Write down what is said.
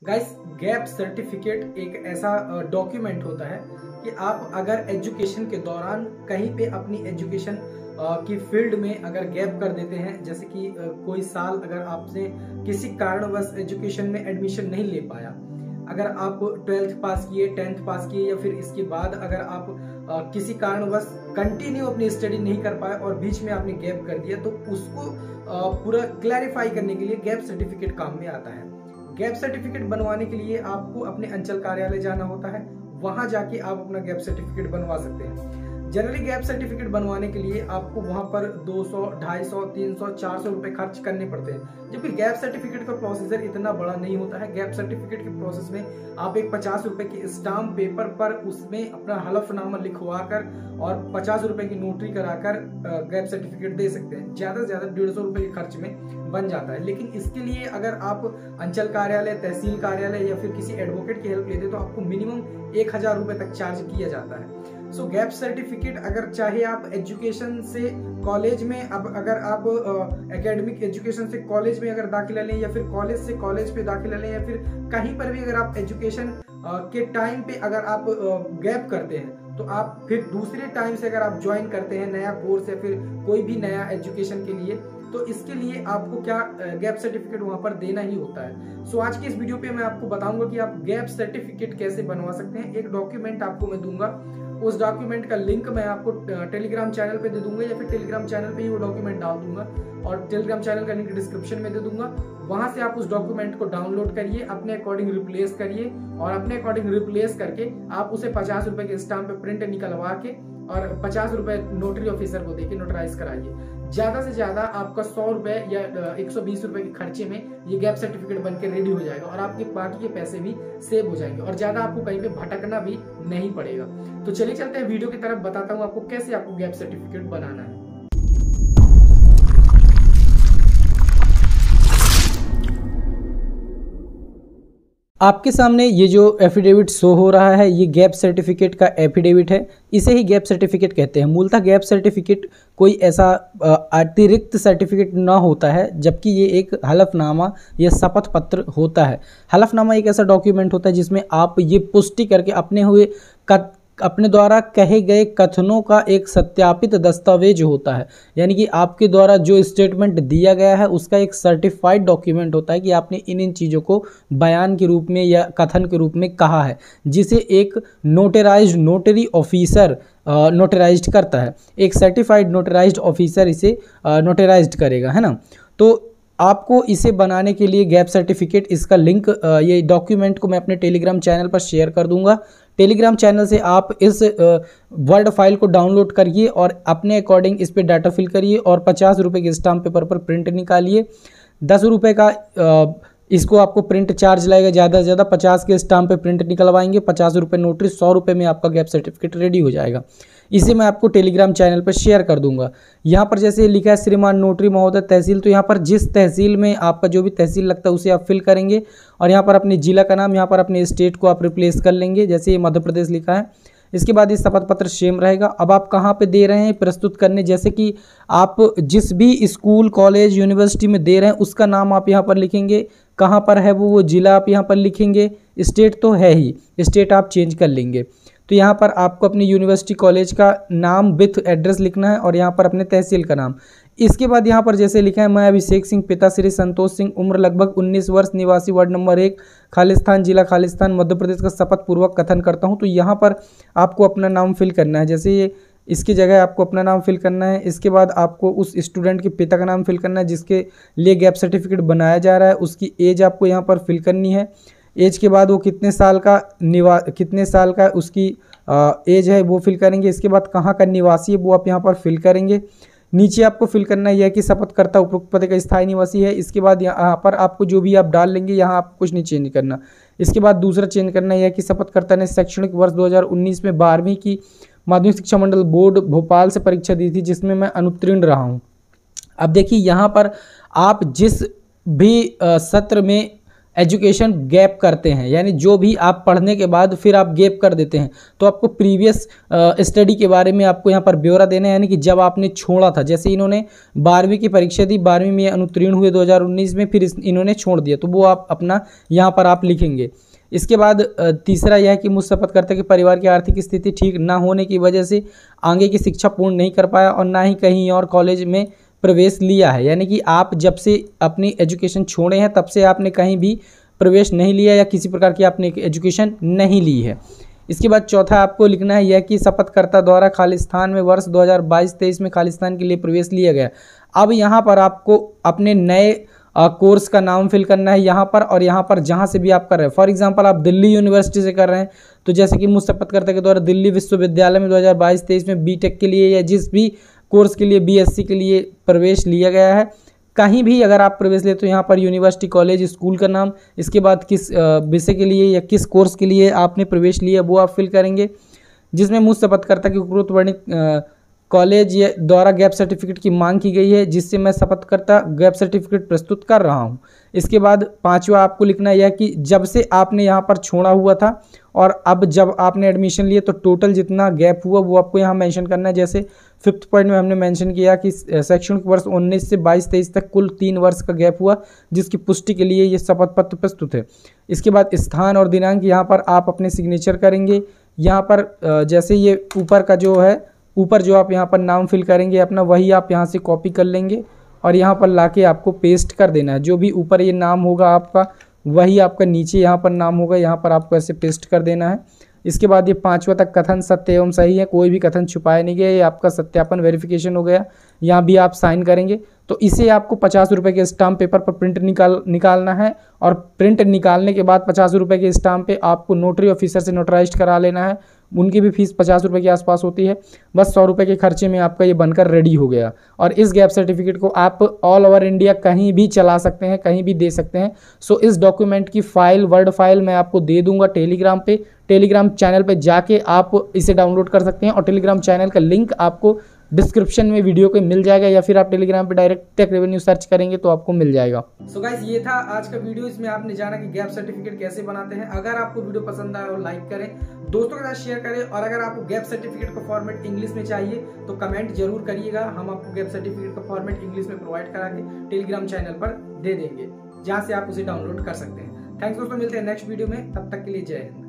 Guys, gap certificate एक ऐसा document होता है कि आप अगर एजुकेशन के दौरान कहीं पे अपनी एजुकेशन की फील्ड में अगर गैप कर देते हैं, जैसे कि कोई साल अगर आपने किसी कारणवश एजुकेशन में एडमिशन नहीं ले पाया, अगर आप 12th पास किए, 10th पास किए या फिर इसके बाद अगर आप किसी कारणवश कंटिन्यू अपनी स्टडी नहीं कर पाए और बीच में आपने गैप कर दिया, तो उसको पूरा क्लैरिफाई करने के लिए गैप सर्टिफिकेट काम में आता है। गैप सर्टिफिकेट बनवाने के लिए आपको अपने अंचल कार्यालय जाना होता है, वहां जाके आप अपना गैप सर्टिफिकेट बनवा सकते हैं। जनरली गैप सर्टिफिकेट बनवाने के लिए आपको वहां पर 200, 250, 300, 400 रुपए खर्च करने पड़ते हैं, जबकि गैप सर्टिफिकेट का प्रोसीजर इतना बड़ा नहीं होता है। गैप सर्टिफिकेट के प्रोसेस में आप एक 50 रुपए की स्टाम्प पेपर पर उसमें अपना हलफनामा लिखवा कर और 50 रुपए की नोटरी कराकर गैप सर्टिफिकेट दे सकते हैं। ज्यादा से ज्यादा 150 रुपए के खर्च में बन जाता है। लेकिन इसके लिए अगर आप अंचल कार्यालय, तहसील कार्यालय या फिर किसी एडवोकेट की हेल्प लेते तो आपको मिनिमम 1000 रुपए तक चार्ज किया जाता है। सो गैप सर्टिफिकेट अगर चाहे आप एजुकेशन से कॉलेज में, अब अगर आप एकेडमिक एजुकेशन से कॉलेज में अगर दाखिला लें या फिर कॉलेज से कॉलेज पे दाखिला लें या फिर कहीं पर भी अगर आप एजुकेशन के टाइम पे अगर आप गैप करते हैं, तो आप फिर दूसरे टाइम से अगर आप ज्वाइन करते हैं नया कोर्स या फिर कोई भी नया एजुकेशन के लिए, तो इसके लिए आपको क्या गैप सर्टिफिकेट वहां पर देना ही होता है। सो आज की इस वीडियो पे मैं आपको बताऊंगा कि आप गैप सर्टिफिकेट कैसे बनवा सकते हैं। एक डॉक्यूमेंट आपको मैं दूंगा, उस डॉक्यूमेंट का लिंक मैं आपको टेलीग्राम चैनल पे दे दूंगा या फिर टेलीग्राम चैनल पे ही वो डॉक्यूमेंट डाल दूंगा और टेलीग्राम चैनल का लिंक डिस्क्रिप्शन में दे दूंगा। वहां से आप उस डॉक्यूमेंट को डाउनलोड करिए, अपने अकॉर्डिंग रिप्लेस करिए और अपने अकॉर्डिंग रिप्लेस करके आप उसे 50 रुपए के स्टाम्प पे प्रिंट निकलवा के और 50 रुपए नोटरी ऑफिसर को देके नोटराइज कराइए। ज्यादा से ज्यादा आपका 100 रुपए या 120 रुपए के खर्चे में ये गैप सर्टिफिकेट बनकर रेडी हो जाएगा और आपके बाकी के पैसे भी सेव हो जाएंगे और ज्यादा आपको कहीं पे भटकना भी नहीं पड़ेगा। तो चलिए चलते हैं वीडियो की तरफ, बताता हूँ आपको कैसे आपको गैप सर्टिफिकेट बनाना है। आपके सामने ये जो एफिडेविट शो हो रहा है, ये गैप सर्टिफिकेट का एफिडेविट है। इसे ही गैप सर्टिफिकेट कहते हैं। मूलतः गैप सर्टिफिकेट कोई ऐसा अतिरिक्त सर्टिफिकेट ना होता है, जबकि ये एक हलफनामा या शपथ पत्र होता है। हलफनामा एक ऐसा डॉक्यूमेंट होता है जिसमें आप ये पुष्टि करके अपने द्वारा कहे गए कथनों का एक सत्यापित दस्तावेज होता है, यानी कि आपके द्वारा जो स्टेटमेंट दिया गया है उसका एक सर्टिफाइड डॉक्यूमेंट होता है कि आपने इन चीज़ों को बयान के रूप में या कथन के रूप में कहा है, जिसे एक नोटराइज्ड नोटरी ऑफिसर नोटराइज्ड करता है। एक सर्टिफाइड नोटराइज्ड ऑफिसर इसे नोटराइज्ड करेगा, है ना। तो आपको इसे बनाने के लिए गैप सर्टिफिकेट, इसका लिंक ये डॉक्यूमेंट को मैं अपने टेलीग्राम चैनल पर शेयर कर दूंगा। टेलीग्राम चैनल से आप इस वर्ड फाइल को डाउनलोड करिए और अपने अकॉर्डिंग इस पे डाटा फिल करिए और 50 रुपये के स्टाम्प पेपर पर प्रिंट निकालिए। 10 रुपये का इसको आपको प्रिंट चार्ज लगेगा, ज़्यादा से ज़्यादा 50 के स्टाम्प पे प्रिंट निकलवाएंगे, 50 रुपये नोटरी, 100 रुपये में आपका गैप सर्टिफिकेट रेडी हो जाएगा। इसे मैं आपको टेलीग्राम चैनल पर शेयर कर दूंगा। यहाँ पर जैसे लिखा है श्रीमान नोटरी महोदय तहसील, तो यहाँ पर जिस तहसील में आपका जो भी तहसील लगता है उसे आप फिल करेंगे और यहाँ पर अपने जिला का नाम, यहाँ पर अपने स्टेट को आप रिप्लेस कर लेंगे, जैसे ये मध्य प्रदेश लिखा है। इसके बाद ये शपथ पत्र सेम रहेगा। अब आप कहाँ पे दे रहे हैं प्रस्तुत करने, जैसे कि आप जिस भी स्कूल, कॉलेज, यूनिवर्सिटी में दे रहे हैं उसका नाम आप यहाँ पर लिखेंगे, कहाँ पर है वो जिला आप यहाँ पर लिखेंगे। स्टेट तो है ही, स्टेट आप चेंज कर लेंगे। तो यहाँ पर आपको अपनी यूनिवर्सिटी, कॉलेज का नाम विथ एड्रेस लिखना है और यहाँ पर अपने तहसील का नाम। इसके बाद यहाँ पर जैसे लिखा है मैं अभिषेक सिंह, पिता श्री संतोष सिंह, उम्र लगभग 19 वर्ष, निवासी वार्ड नंबर 1, खालिस्तान, जिला खालिस्तान, मध्य प्रदेश का शपथ पूर्वक कथन करता हूँ। तो यहाँ पर आपको अपना नाम फिल करना है, जैसे ये इसकी जगह आपको अपना नाम फिल करना है। इसके बाद आपको उस स्टूडेंट के पिता का नाम फिल करना है जिसके लिए गैप सर्टिफिकेट बनाया जा रहा है, उसकी एज आपको यहाँ पर फिल करनी है। एज के बाद वो कितने साल का उसकी एज है वो फिल करेंगे। इसके बाद कहाँ का निवासी है वो आप यहाँ पर फिल करेंगे। नीचे आपको फिल करना है यह कि शपथकर्ता उपरोक्त पते का स्थायी निवासी है। इसके बाद यहाँ पर आपको जो भी आप डाल लेंगे, यहाँ आपको कुछ नहीं चेंज करना। इसके बाद दूसरा चेंज करना है यह कि शपथकर्ता ने शैक्षणिक वर्ष 2019 में 12वीं की माध्यमिक शिक्षा मंडल बोर्ड भोपाल से परीक्षा दी थी, जिसमें मैं अनुत्तीर्ण रहा हूँ। अब देखिए यहाँ पर आप जिस भी सत्र में एजुकेशन गैप करते हैं, यानी जो भी आप पढ़ने के बाद फिर आप गैप कर देते हैं, तो आपको प्रीवियस स्टडी के बारे में आपको यहाँ पर ब्यौरा देना है, यानी कि जब आपने छोड़ा था। जैसे इन्होंने 12वीं की परीक्षा दी, 12वीं में अनुत्तीर्ण हुए 2019 में, फिर इन्होंने छोड़ दिया, तो वो आप अपना यहाँ पर आप लिखेंगे। इसके बाद तीसरा यह है कि मुझ शपथ करते हैं कि परिवार की आर्थिक स्थिति ठीक ना होने की वजह से आगे की शिक्षा पूर्ण नहीं कर पाया और ना ही कहीं और कॉलेज में प्रवेश लिया है, यानी कि आप जब से अपनी एजुकेशन छोड़े हैं तब से आपने कहीं भी प्रवेश नहीं लिया या किसी प्रकार की आपने एजुकेशन नहीं ली है। इसके बाद चौथा आपको लिखना है यह कि शपथकर्ता द्वारा खालिस्तान में वर्ष 2022-23 में खालिस्तान के लिए प्रवेश लिया गया। अब यहाँ पर आपको अपने नए कोर्स का नाम फिल करना है यहाँ पर, और यहाँ पर जहाँ से भी आप कर रहे हैं। फॉर एग्जांपल आप दिल्ली यूनिवर्सिटी से कर रहे हैं, तो जैसे कि मुझ शपथकर्ता के द्वारा दिल्ली विश्वविद्यालय में 2022-23 में बीटेक के लिए या जिस भी कोर्स के लिए बीएससी के लिए प्रवेश लिया गया है, कहीं भी अगर आप प्रवेश ले तो यहाँ पर यूनिवर्सिटी, कॉलेज, स्कूल का नाम, इसके बाद किस विषय के लिए या किस कोर्स के लिए आपने प्रवेश लिया वो आप फिल करेंगे। जिसमें मुझ शपथकर्ता की उपरोक्त वर्णित कॉलेज द्वारा गैप सर्टिफिकेट की मांग की गई है जिससे मैं शपथकर्ता गैप सर्टिफिकेट प्रस्तुत कर रहा हूं। इसके बाद पांचवा आपको लिखना है यह कि जब से आपने यहाँ पर छोड़ा हुआ था और अब जब आपने एडमिशन लिए तो टोटल जितना गैप हुआ वो आपको यहाँ मेंशन करना है। जैसे 5th पॉइंट में हमने मेंशन किया कि शैक्षणिक वर्ष 19 से 22-23 तक कुल 3 वर्ष का गैप हुआ, जिसकी पुष्टि के लिए ये शपथ पत्र प्रस्तुत है। इसके बाद स्थान और दिनांक यहाँ पर आप अपने सिग्नेचर करेंगे। यहाँ पर जैसे ये ऊपर का जो है, ऊपर जो आप यहाँ पर नाम फिल करेंगे अपना, वही आप यहाँ से कॉपी कर लेंगे और यहाँ पर लाके आपको पेस्ट कर देना है। जो भी ऊपर ये नाम होगा आपका, वही आपका नीचे यहाँ पर नाम होगा, यहाँ पर आपको ऐसे पेस्ट कर देना है। इसके बाद ये 5वां तक कथन सत्य एवं सही है, कोई भी कथन छुपाया नहीं गया, ये आपका सत्यापन वेरिफिकेशन हो गया। यहाँ भी आप साइन करेंगे, तो इसे आपको 50 रुपये के स्टाम्प पेपर पर प्रिंट निकालना है और प्रिंट निकालने के बाद 50 रुपये के स्टाम्प पे आपको नोटरी ऑफिसर से नोटराइज करा लेना है। उनकी भी फीस 50 रुपये के आसपास होती है। बस 100 रुपये के खर्चे में आपका ये बनकर रेडी हो गया। और इस गैप सर्टिफिकेट को आप ऑल ओवर इंडिया कहीं भी चला सकते हैं, कहीं भी दे सकते हैं। सो इस डॉक्यूमेंट की फाइल, वर्ड फाइल मैं आपको दे दूंगा टेलीग्राम पे। टेलीग्राम चैनल पे जाके आप इसे डाउनलोड कर सकते हैं और टेलीग्राम चैनल का लिंक आपको डिस्क्रिप्शन में वीडियो के मिल जाएगा, या फिर आप टेलीग्राम पे डायरेक्ट टेक रेवेन्यू सर्च करेंगे तो आपको मिल जाएगा। सो गाइस, ये था आज का वीडियो। इसमें आपने जाना कि गैप सर्टिफिकेट कैसे बनाते हैं। अगर आपको वीडियो पसंद आया और लाइक करें, दोस्तों के साथ शेयर करें, और अगर आपको गैप सर्टिफिकेट का फॉर्मेट इंग्लिश में चाहिए तो कमेंट जरूर करिएगा। हम आपको गैप सर्टिफिकेट का फॉर्मेट इंग्लिश में प्रोवाइड करा के टेलीग्राम चैनल पर दे देंगे, जहां से आप उसे डाउनलोड कर सकते हैं। थैंक्स दोस्तों, मिलते हैं नेक्स्ट वीडियो में, तब तक के लिए जय हिंद।